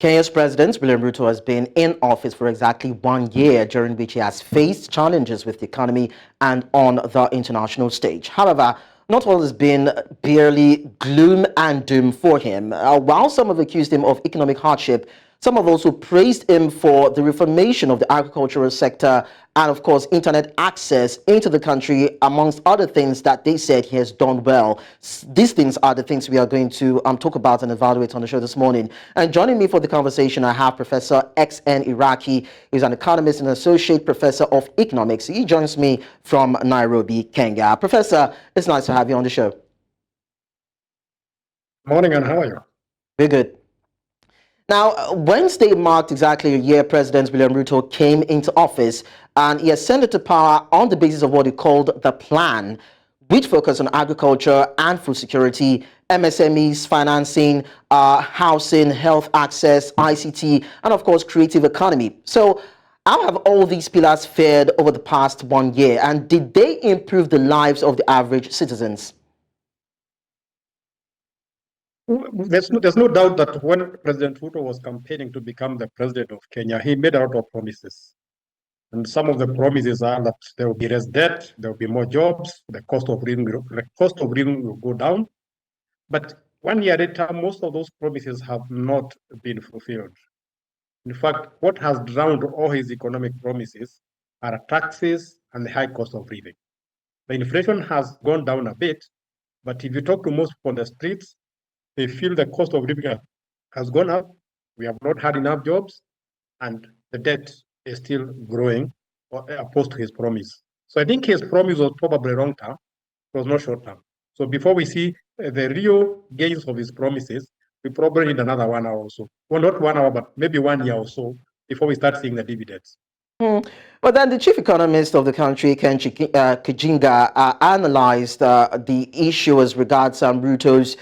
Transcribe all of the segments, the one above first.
Kenya's President William Ruto has been in office for exactly 1 year, during which he has faced challenges with the economy and on the international stage. However, not all has been barely gloom and doom for him. While some have accused him of economic hardship, some have also praised him for the reformation of the agricultural sector and, of course, internet access into the country, amongst other things that they said he has done well. These things are the things we are going to talk about and evaluate on the show this morning. And joining me for the conversation, I have Professor XN IRAKI, who's an economist and associate professor of economics. He joins me from Nairobi, Kenya. Professor, it's nice to have you on the show. Morning, and how are you? Very good. Now, Wednesday marked exactly a year President William Ruto came into office, and he ascended to power on the basis of what he called the plan, which focused on agriculture and food security, MSMEs, financing, housing, health access, ICT, and of course, creative economy. So how have all these pillars fared over the past 1 year, and did they improve the lives of the average citizens? There's no doubt that when President Ruto was campaigning to become the president of Kenya, he made a lot of promises. And some of the promises are that there will be less debt, there will be more jobs, the cost of living will go down. But 1 year later, most of those promises have not been fulfilled. In fact, what has drowned all his economic promises are taxes and the high cost of living. The inflation has gone down a bit, but if you talk to most people on the streets, they feel the cost of living has gone up. We have not had enough jobs, and the debt is still growing, opposed to his promise. So I think his promise was probably long term, it was not short term. So before we see the real gains of his promises, we probably need another 1 hour or so. Well, not 1 hour, but maybe 1 year or so before we start seeing the dividends. But then the chief economist of the country, Ken Kijinga, analyzed the issue as regards Ruto's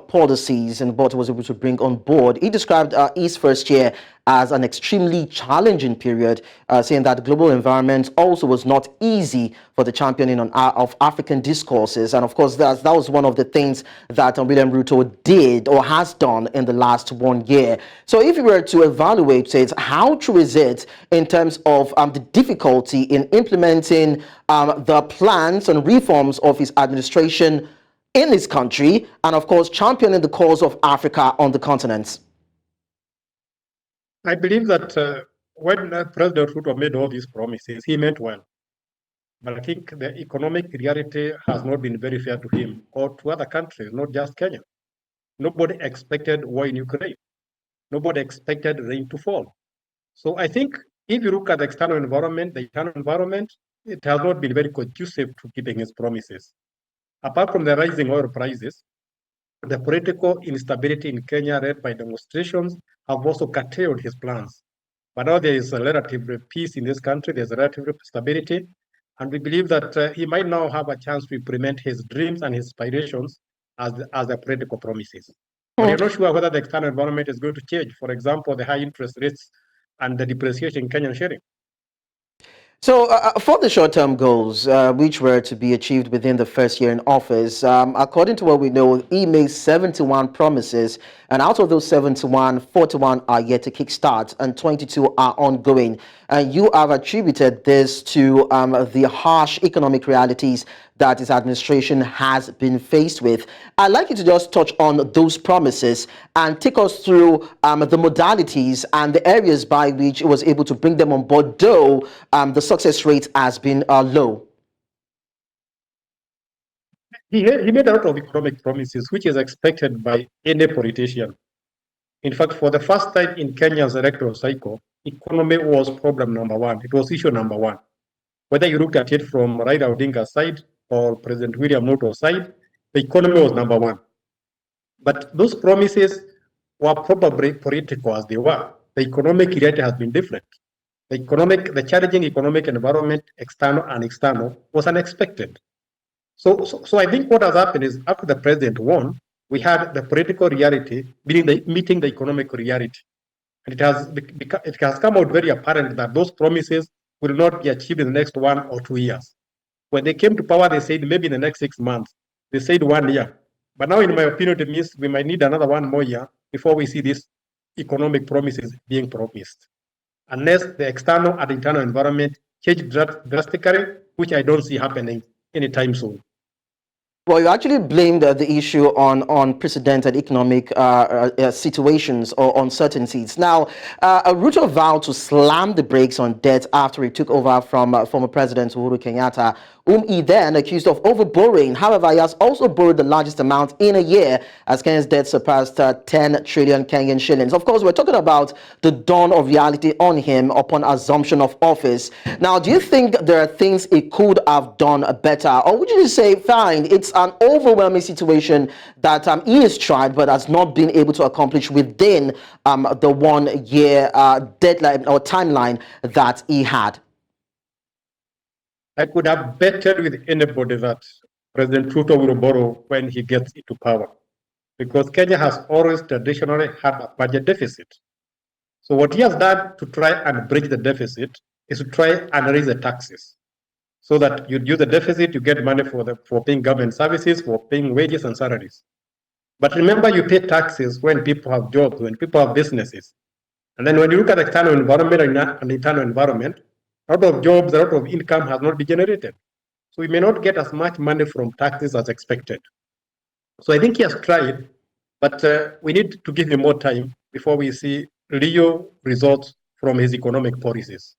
policies and what he was able to bring on board. He described his first year as an extremely challenging period, saying that the global environment also was not easy for the championing of African discourses. And of course, that was one of the things that William Ruto did or has done in the last 1 year. So if you were to evaluate it, how true is it in terms of the difficulty in implementing the plans and reforms of his administration in his country, and of course championing the cause of Africa on the continent? I believe that when President Ruto made all these promises, he meant well. But I think the economic reality has not been very fair to him or to other countries, not just Kenya. Nobody expected war in Ukraine. Nobody expected rain to fall. So I think if you look at the external environment, the internal environment, it has not been very conducive to keeping his promises. Apart from the rising oil prices, the political instability in Kenya, led by demonstrations, have also curtailed his plans. But now there is a relative peace in this country, there's a relative stability, and we believe that he might now have a chance to implement his dreams and his aspirations as the political promises. But we're not sure whether the external environment is going to change. For example, the high interest rates and the depreciation in Kenyan shilling. So for the short-term goals, which were to be achieved within the first year in office, according to what we know, he made 71 promises, and out of those 71, 41 are yet to kickstart, and 22 are ongoing. And you have attributed this to the harsh economic realities that his administration has been faced with. I'd like you to just touch on those promises and take us through the modalities and the areas by which he was able to bring them on board, though the success rate has been low. He made a lot of economic promises, which is expected by any politician. In fact, for the first time in Kenya's electoral cycle, economy was problem number one. It was issue number one. Whether you looked at it from Raila Odinga's side or President William Ruto's side, the economy was number one. But those promises were probably political as they were. The economic reality has been different. The challenging economic environment, external and external, was unexpected. So I think what has happened is after the president won, we had the political reality meeting the economic reality. And it has come out very apparent that those promises will not be achieved in the next 1 or 2 years. When they came to power, they said maybe in the next 6 months. They said 1 year. But now, in my opinion, it means we might need another 1 more year before we see this economic promises being promised, unless the external and internal environment change drastically, which I don't see happening anytime soon. Well, you actually blamed the issue on unprecedented economic situations or uncertainties. Now, Ruto vowed to slam the brakes on debt after he took over from former President Uhuru Kenyatta, whom he then accused of overborrowing. However, he has also borrowed the largest amount in a year, as Kenya's debt surpassed 10 trillion Kenyan shillings. Of course, we're talking about the dawn of reality on him upon assumption of office. Now, do you think there are things he could have done better, or would you just say, fine, it's an overwhelming situation that he has tried but has not been able to accomplish within the 1 year deadline or timeline that he had? I could have betted with anybody that President Ruto will borrow when he gets into power, because Kenya has always traditionally had a budget deficit. So what he has done to try and bridge the deficit is to try and raise the taxes, so that you use the deficit, you get money for paying government services, for paying wages and salaries. But remember, you pay taxes when people have jobs, when people have businesses. And then when you look at the external environment and internal environment, a lot of jobs, a lot of income has not been generated. So we may not get as much money from taxes as expected. So I think he has tried, but we need to give him more time before we see real results from his economic policies.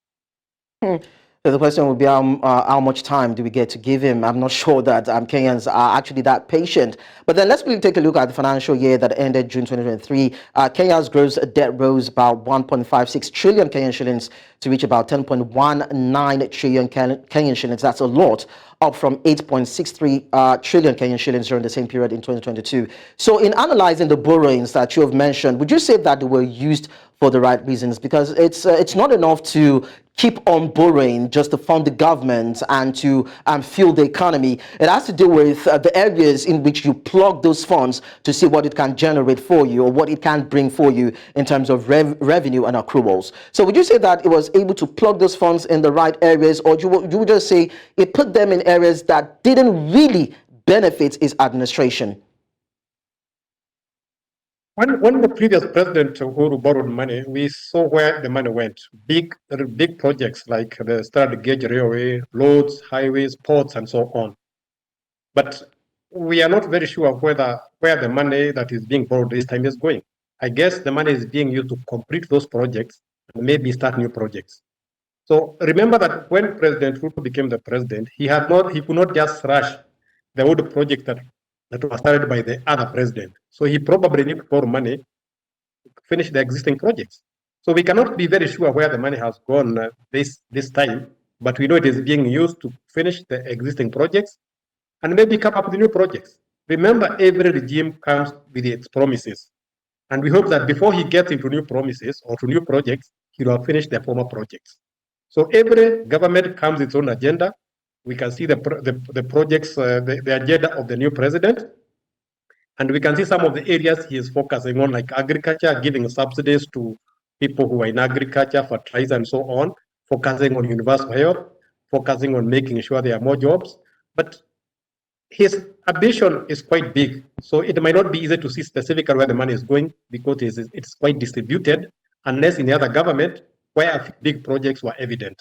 So the question would be how much time do we get to give him? I'm not sure that Kenyans are actually that patient. But then let's really take a look at the financial year that ended June 2023. Kenya's gross debt rose about 1.56 trillion Kenyan shillings to reach about 10.19 trillion Kenyan shillings. That's a lot, up from 8.63 trillion Kenyan shillings during the same period in 2022. So in analyzing the borrowings that you have mentioned, would you say that they were used for the right reasons? Because it's not enough to keep on borrowing just to fund the government and to fuel the economy. It has to do with the areas in which you plug those funds to see what it can generate for you or what it can bring for you in terms of revenue and accruals. So would you say that it was able to plug those funds in the right areas, or you would just say it put them in areas that didn't really benefit its administration? When the previous president Uhuru borrowed money, we saw where the money went. Big projects like the standard gauge railway, roads, highways, ports, and so on. But we are not very sure where the money that is being borrowed this time is going. I guess the money is being used to complete those projects and maybe start new projects. So remember that when President Ruto became the president, he could not just rush the old project that was started by the other president. So he probably need to borrow money to finish the existing projects. So we cannot be very sure where the money has gone this time, but we know it is being used to finish the existing projects and maybe come up with new projects. Remember, every regime comes with its promises. And we hope that before he gets into new promises or to new projects, he will have finished the former projects. So every government comes with its own agenda. We can see the projects, the agenda of the new president. And we can see some of the areas he is focusing on, like agriculture, giving subsidies to people who are in agriculture, fertilizer, and so on, focusing on universal health, focusing on making sure there are more jobs. But his ambition is quite big, so it might not be easy to see specifically where the money is going because it's quite distributed, unless in the other government where big projects were evident.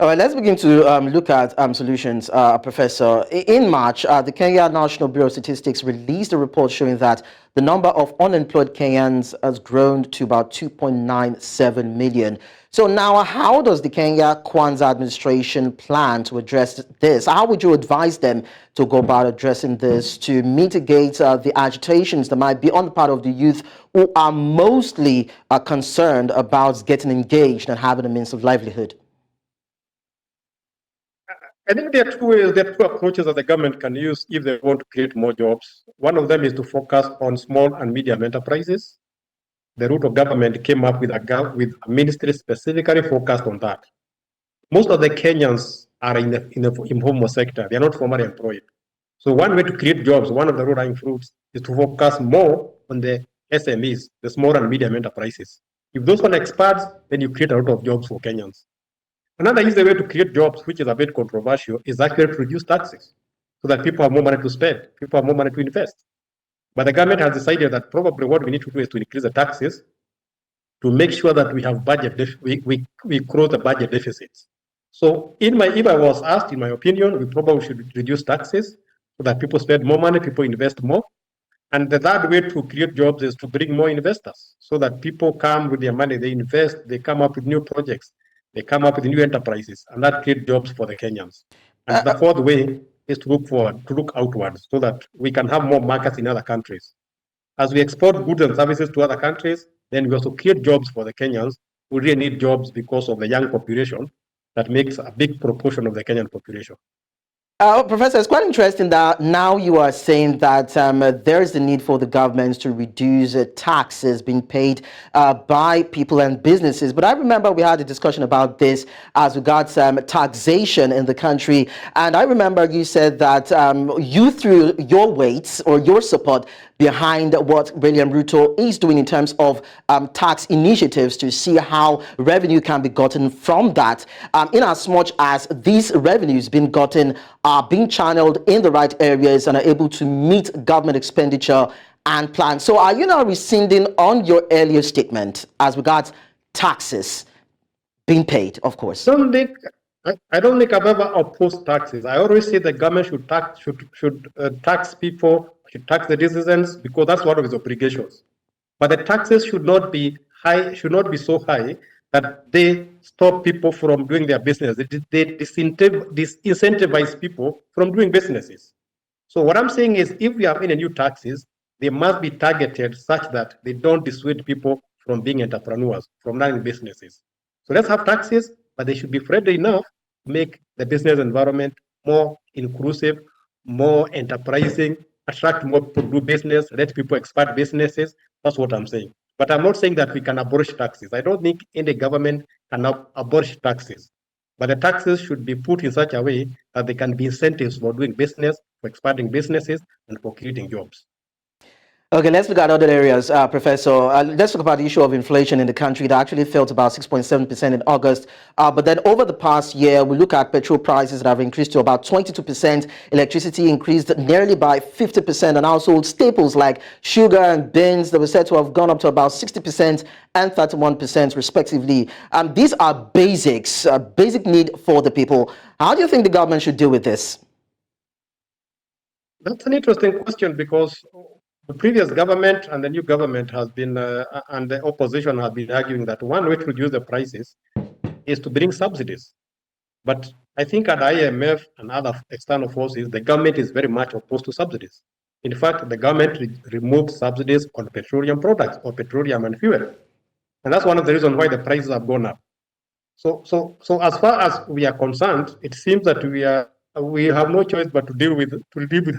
All right, let's begin to look at solutions, Professor. In March, the Kenya National Bureau of Statistics released a report showing that the number of unemployed Kenyans has grown to about 2.97 million. So now, how does the Kenya Kwanza administration plan to address this? How would you advise them to go about addressing this to mitigate the agitations that might be on the part of the youth who are mostly concerned about getting engaged and having a means of livelihood? I think there are two approaches that the government can use if they want to create more jobs. One of them is to focus on small and medium enterprises. The Ruto government came up with a ministry specifically focused on that. Most of the Kenyans are in the informal sector. They are not formally employed. So one way to create jobs, one of the low-lying fruits, is to focus more on the SMEs, the small and medium enterprises. If those one expands, then you create a lot of jobs for Kenyans. Another easy way to create jobs, which is a bit controversial, is actually to reduce taxes so that people have more money to spend, people have more money to invest. But the government has decided that probably what we need to do is to increase the taxes to make sure that we have we close the budget deficits. So if I was asked, in my opinion, we probably should reduce taxes so that people spend more money, people invest more. And the third way to create jobs is to bring more investors so that people come with their money, they invest, they come up with new projects, they come up with new enterprises, and that creates jobs for the Kenyans. And the fourth way is to look forward, to look outwards so that we can have more markets in other countries. As we export goods and services to other countries, then we also create jobs for the Kenyans who really need jobs because of the young population that makes a big proportion of the Kenyan population. Professor, it's quite interesting that now you are saying that there is the need for the governments to reduce taxes being paid by people and businesses. But I remember we had a discussion about this as regards taxation in the country. And I remember you said that you threw your weight or your support behind what William Ruto is doing in terms of tax initiatives to see how revenue can be gotten from that, in as much as these revenues being gotten are being channeled in the right areas and are able to meet government expenditure and plans. So are you now rescinding on your earlier statement as regards taxes being paid, of course? I don't think I've ever opposed taxes. I always say the government should tax people, should tax the citizens because that's one of its obligations. But the taxes should not be high, should not be so high that they stop people from doing their business. They disincentivize people from doing businesses. So what I'm saying is, if we have any new taxes, they must be targeted such that they don't dissuade people from being entrepreneurs, from running businesses. So let's have taxes, but they should be friendly enough to make the business environment more inclusive, more enterprising, attract more people to do business, let people expand businesses. That's what I'm saying. But I'm not saying that we can abolish taxes. I don't think any government can abolish taxes. But the taxes should be put in such a way that they can be incentives for doing business, for expanding businesses, and for creating jobs. Okay, let's look at other areas, Professor. Let's talk about the issue of inflation in the country that actually fell to about 6.7% in August. But then over the past year, we look at petrol prices that have increased to about 22%. Electricity increased nearly by 50%. And household staples like sugar and beans that were said to have gone up to about 60% and 31% respectively. These are basics, basic need for the people. How do you think the government should deal with this? That's an interesting question because the previous government and the new government has been, and the opposition have been arguing that one way to reduce the prices is to bring subsidies. But I think at IMF and other external forces, the government is very much opposed to subsidies. In fact, the government removed subsidies on petroleum products or petroleum and fuel. And that's one of the reasons why the prices have gone up. So as far as we are concerned, it seems that we have no choice but to deal with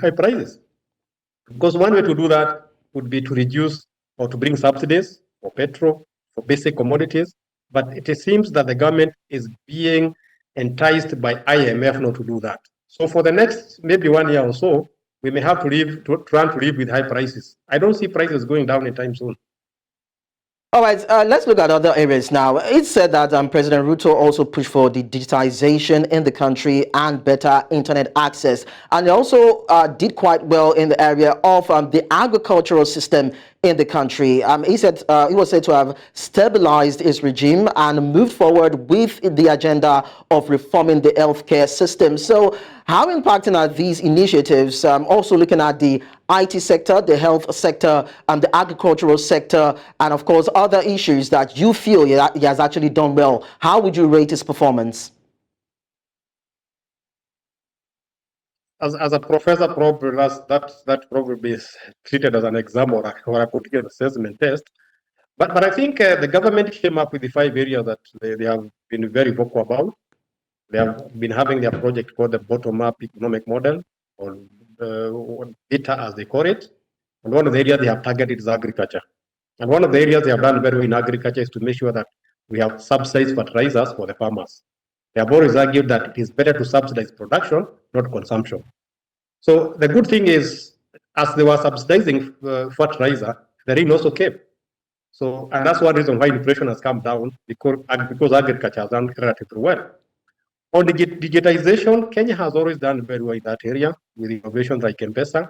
high prices. Because one way to do that would be to reduce or to bring subsidies for petrol, for basic commodities. But it seems that the government is being enticed by IMF not to do that. So for the next maybe 1 year or so, we may have to try to live with high prices. I don't see prices going down anytime soon. All right, let's look at other areas now. It's said that President Ruto also pushed for the digitization in the country and better internet access. And he also did quite well in the area of the agricultural system in the country. He said he was said to have stabilized his regime and moved forward with the agenda of reforming the healthcare system. So how impacting are these initiatives? Also looking at the IT sector, the health sector, the agricultural sector, and of course other issues that you feel he has actually done well. How would you rate his performance? As a professor, probably that probably is treated as an exam or a continuous assessment test. But I think the government came up with the 5 areas that they have been very vocal about. They have been having their project called the bottom-up economic model, or data as they call it. And one of the areas they have targeted is agriculture. And one of the areas they have done very well in agriculture is to make sure that we have subsidized fertilizers for the farmers. They have always argued that it is better to subsidize production, not consumption. So the good thing is, as they were subsidizing fertilizer, the rain also came. So, and that's one reason why inflation has come down, because agriculture has done relatively well. On the digitization, Kenya has always done very well in that area with innovations like M-Pesa.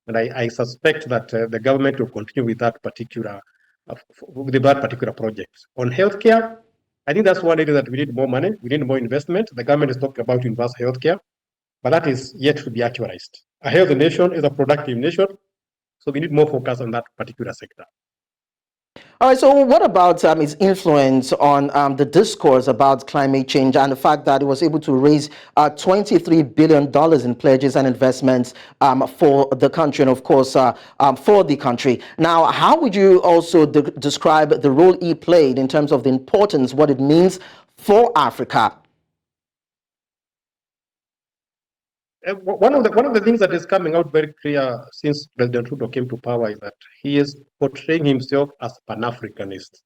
And I suspect that the government will continue with that particular project. On healthcare, I think that's one area that we need more money, we need more investment. The government is talking about universal healthcare, but that is yet to be actualized. A healthy nation is a productive nation, so we need more focus on that particular sector. All right, so what about its influence on the discourse about climate change and the fact that it was able to raise $23 billion in pledges and investments for the country and, of course, for the country? Now, how would you also describe the role it played in terms of the importance, what it means for Africa? One of the things that is coming out very clear since President Ruto came to power is that he is portraying himself as Pan-Africanist,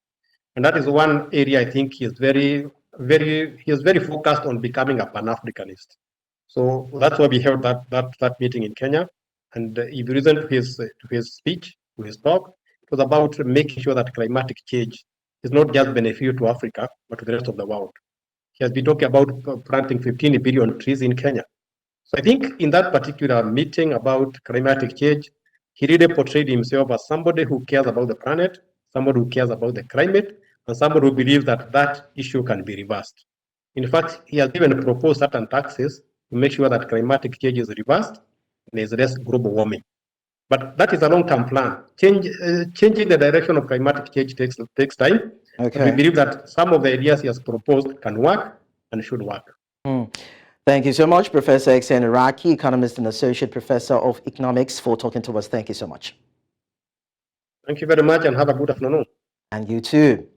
and that is one area I think he is very focused on becoming a Pan-Africanist. So that's why we held that meeting in Kenya, and if you listen to his speech, to his talk, it was about making sure that climatic change is not just beneficial to Africa but to the rest of the world. He has been talking about planting 15 billion trees in Kenya. So I think in that particular meeting about climatic change, he really portrayed himself as somebody who cares about the planet, somebody who cares about the climate, and somebody who believes that that issue can be reversed. In fact, he has even proposed certain taxes to make sure that climatic change is reversed and there is less global warming. But that is a long-term plan. Changing the direction of climatic change takes time. Okay. But we believe that some of the ideas he has proposed can work and should work. Thank you so much, Professor IRAKI, economist and associate professor of economics, for talking to us. Thank you so much. Thank you very much and have a good afternoon. And you too.